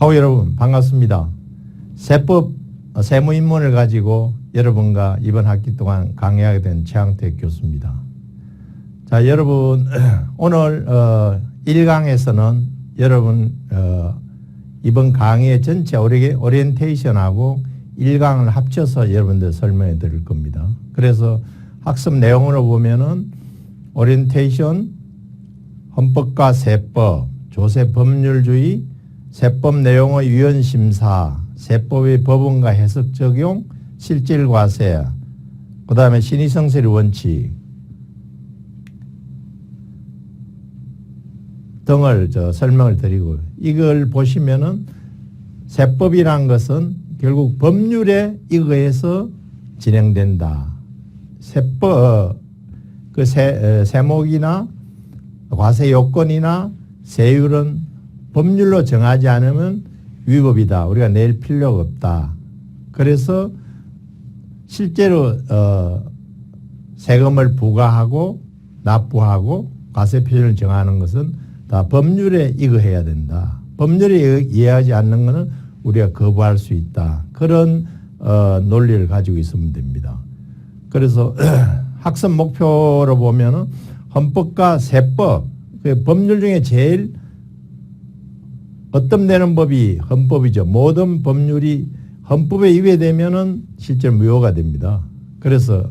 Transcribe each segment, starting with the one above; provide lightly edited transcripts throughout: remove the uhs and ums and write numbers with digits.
하우 여러분 반갑습니다. 세법 세무입문을 가지고 여러분과 이번 학기 동안 강의하게 된 최항택 교수입니다. 자, 여러분 오늘 1강에서는 여러분 이번 강의의 전체 오리엔테이션하고 1강을 합쳐서 여러분들 설명해 드릴 겁니다. 그래서 학습 내용으로 보면은 오리엔테이션, 헌법과 세법, 조세 법률주의, 세법 내용의 위헌심사, 세법의 법원과 해석 적용, 실질 과세, 그 다음에 신의성실의 원칙 등을 설명을 드리고, 이걸 보시면은 세법이란 것은 결국 법률에 의거해서 진행된다. 세법, 세목이나 과세 요건이나 세율은 법률로 정하지 않으면 위법이다. 우리가 낼 필요가 없다. 그래서 실제로 세금을 부과하고 납부하고 과세 표준을 정하는 것은 다 법률에 의거해야 된다. 법률에 의거하지 않는 것은 우리가 거부할 수 있다. 그런 논리를 가지고 있으면 됩니다. 그래서 학습 목표로 보면은 헌법과 세법, 그 법률 중에 제일 어떤 법이 헌법이죠. 모든 법률이 헌법에 위배되면은 실제로 무효가 됩니다. 그래서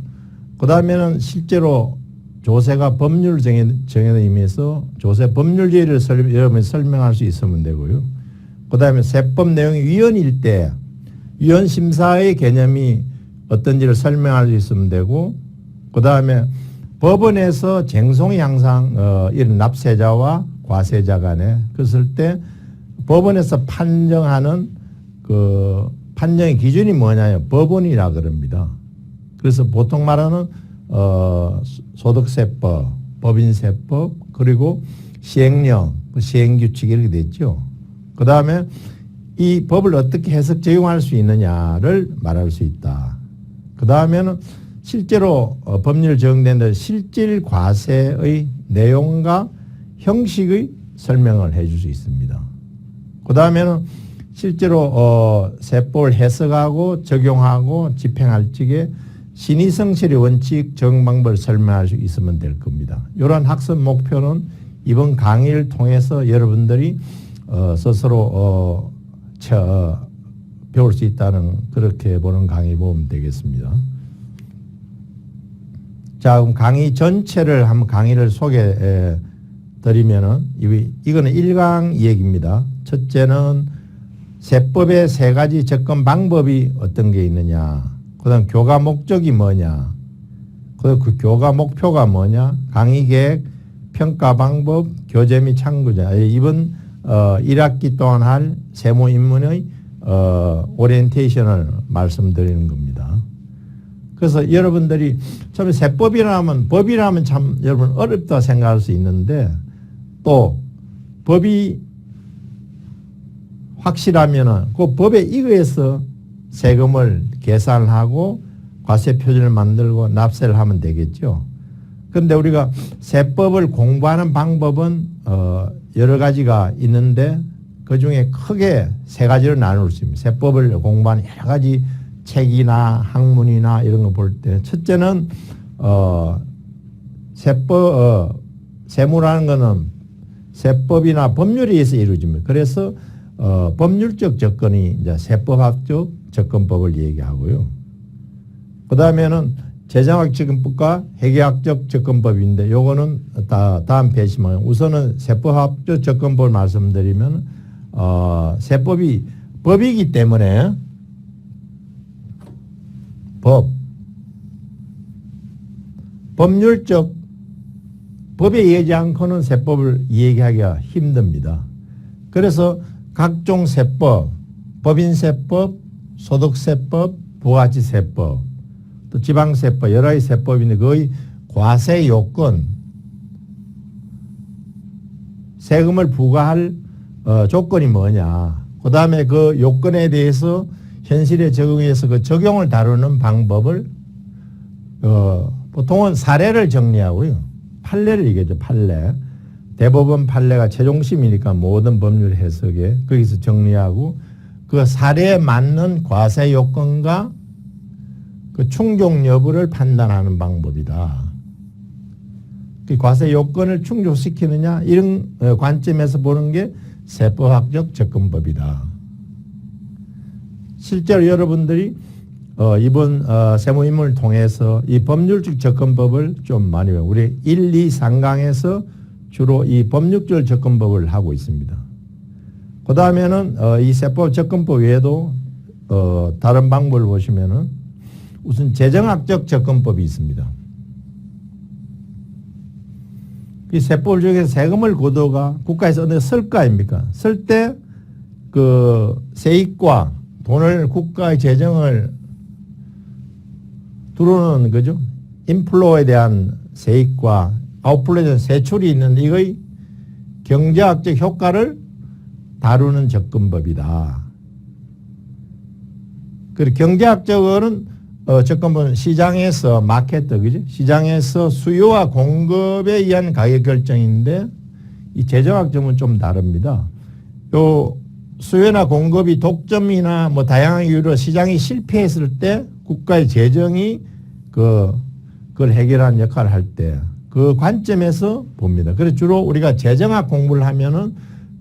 그 다음에는 실제로 조세가 법률을 정해는 의미에서 조세 법률제를 여러분이 설명할 수 있으면 되고요. 그 다음에 세법 내용이 위헌일 때 위헌심사의 개념이 어떤지를 설명할 수 있으면 되고, 그 다음에 법원에서 쟁송이 항상 이런 납세자와 과세자 간에 그랬을 때 법원에서 판정하는 그 판정의 기준이 뭐냐면 법원이라 그럽니다. 그래서 보통 말하는 소득세법, 법인세법, 그리고 시행령, 시행규칙 이렇게 됐죠. 그 다음에 이 법을 어떻게 해석 적용할 수 있느냐를 말할 수 있다. 그 다음에는 실제로 법률 적용된 실질 과세의 내용과 형식의 설명을 해줄 수 있습니다. 그 다음에는 실제로 세법을 해석하고 적용하고 집행할 적에 신의성실의 원칙 적용 방법을 설명할 수 있으면 될 겁니다. 이런 학습 목표는 이번 강의를 통해서 여러분들이 스스로 배울 수 있다는, 그렇게 보는 강의 보면 되겠습니다. 자, 그럼 강의 전체를 한번 강의를 소개해 드리면은 이거는 1강 얘기입니다. 첫째는 세법의 세 가지 접근 방법이 어떤 게 있느냐, 그 다음 교과 목적이 뭐냐, 그 교과 목표가 뭐냐, 강의 계획, 평가 방법, 교재 및 참고자. 이번 1학기 동안 할 세무 입문의 오리엔테이션을 말씀드리는 겁니다. 그래서 여러분들이 처음에 세법이라면, 법이라면 참 여러분 어렵다 생각할 수 있는데, 또 법이 확실하면은 그 법에 의거해서 세금을 계산하고 과세 표준을 만들고 납세를 하면 되겠죠. 그런데 우리가 세법을 공부하는 방법은 여러 가지가 있는데 그 중에 크게 세 가지로 나눌 수 있습니다. 세법을 공부하는 여러 가지 책이나 학문이나 이런 거 볼 때, 첫째는 세무라는 거는 세법이나 법률에 의해서 이루어집니다. 그래서 법률적 접근이 이제 세법학적 접근법을 얘기하고요. 그 다음에는 재정학 접근법과 회계학적 접근법인데, 요거는 다음 페이지만 우선은 세법학적 접근법을 말씀드리면 세법이 법이기 때문에 법률적 법에 의하지 않고는 세법을 얘기하기가 힘듭니다. 그래서 각종 세법, 법인세법, 소득세법, 부가가치세법, 또 지방세법, 여러 가지 세법인데 거의 과세 요건, 세금을 부과할 조건이 뭐냐, 그 다음에 그 요건에 대해서 현실에 적용해서 그 적용을 다루는 방법을 보통은 사례를 정리하고요. 판례를 얘기하죠. 판례. 대법원 판례가 최종심이니까 모든 법률 해석에 거기서 정리하고 그 사례에 맞는 과세 요건과 그 충족 여부를 판단하는 방법이다. 그 과세 요건을 충족시키느냐 이런 관점에서 보는 게 세법학적 접근법이다. 실제로 여러분들이 이번 세무입문을 통해서 이 법률적 접근법을 좀 많이 배워요. 우리 1, 2, 3강에서 주로 이 법률적 접근법을 하고 있습니다. 그 다음에는 이 세법 접근법 외에도 다른 방법을 보시면은 우선 재정학적 접근법이 있습니다. 이 세법 중에서 세금을 거둬가 국가에서 어느 쓸 거 아닙니까? 쓸 때 그 세입과 돈을 국가의 재정을 들어오는 거죠. 인플로에 대한 세입과 아웃플로에 대한 세출이 있는데 이거의 경제학적 효과를 다루는 접근법이다. 그리고 경제학적으로는 접근법은 시장에서 마켓, 그죠? 시장에서 수요와 공급에 의한 가격 결정인데 이 재정학적은 좀 다릅니다. 요 수요나 공급이 독점이나 뭐 다양한 이유로 시장이 실패했을 때 국가의 재정이 그걸 해결하는 역할을 할 때 그 관점에서 봅니다. 그래서 주로 우리가 재정학 공부를 하면은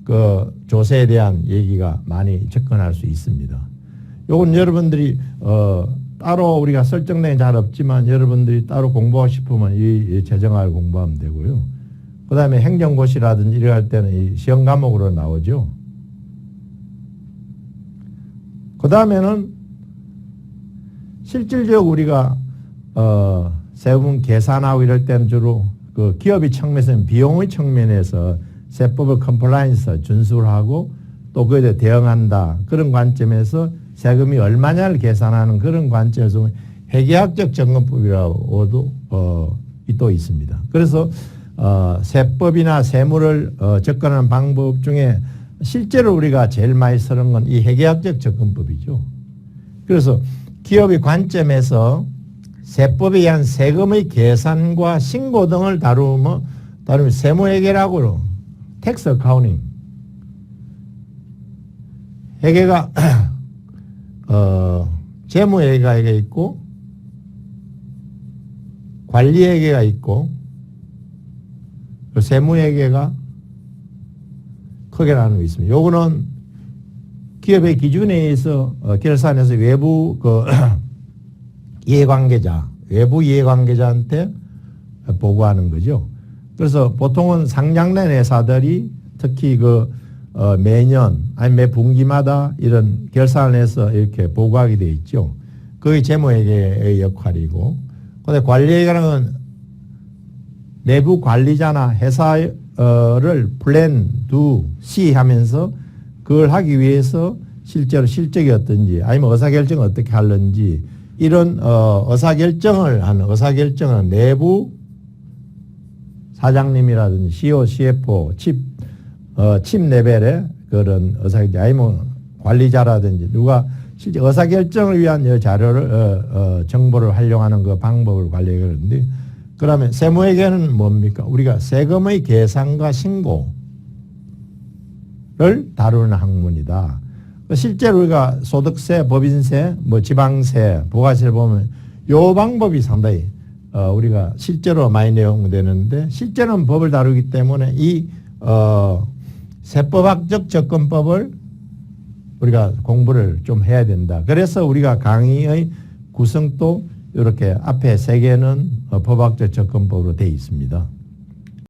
그 조세에 대한 얘기가 많이 접근할 수 있습니다. 요건 여러분들이 따로 우리가 설정된 잘 없지만 여러분들이 따로 공부하고 싶으면 이 재정학을 공부하면 되고요. 그 다음에 행정고시라든지 이래 할 때는 이 시험 과목으로 나오죠. 그 다음에는 실질적으로 우리가 세금 계산하고 이럴 때는 주로 그 기업의 측면에서는 비용의 측면에서 세법을 컴플라이언스 준수를 하고 또 그에 대해 대응한다. 그런 관점에서 세금이 얼마냐를 계산하는 그런 관점에서 회계학적 접근법이라고도 또 있습니다. 그래서 세법이나 세무를 접근하는 방법 중에 실제로 우리가 제일 많이 쓰는 건 이 회계학적 접근법이죠. 그래서 기업의 관점에서 세법에 의한 세금의 계산과 신고 등을 다루면 세무회계라고 텍스 어카운팅. 회계가 재무회계가 있고 관리회계가 있고 세무회계가 크게 나누고 있습니다. 요거는 기업의 기준에 의해서 결산해서 외부 이해관계자, 외부 이해관계자한테 보고하는 거죠. 그래서 보통은 상장된 회사들이 특히 매년 아니 매 분기마다 이런 결산을 해서 이렇게 보고하게 돼 있죠. 그게 재무회계의 역할이고, 근데 관리회계는 내부 관리자나 회사를 플랜, 두, 시 하면서 그걸 하기 위해서 실제로 실적이 어떤지 아니면 의사결정을 어떻게 하는지 이런 의사결정을 하는 의사결정은 내부 사장님이라든지 CEO, CFO, 칩 레벨의 그런 의사결정 아니면 관리자라든지 누가 실제 의사결정을 위한 자료를 정보를 활용하는 그 방법을 관리하는데 그러면 세무회계는 뭡니까? 우리가 세금의 계산과 신고를 다루는 학문이다. 실제로 우리가 소득세, 법인세, 지방세, 부가세를 보면 요 방법이 상당히 우리가 실제로 많이 내용되는데 실제로는 법을 다루기 때문에 이 세법학적 접근법을 우리가 공부를 좀 해야 된다. 그래서 우리가 강의의 구성도 이렇게 앞에 세 개는 법학적 접근법으로 되어 있습니다.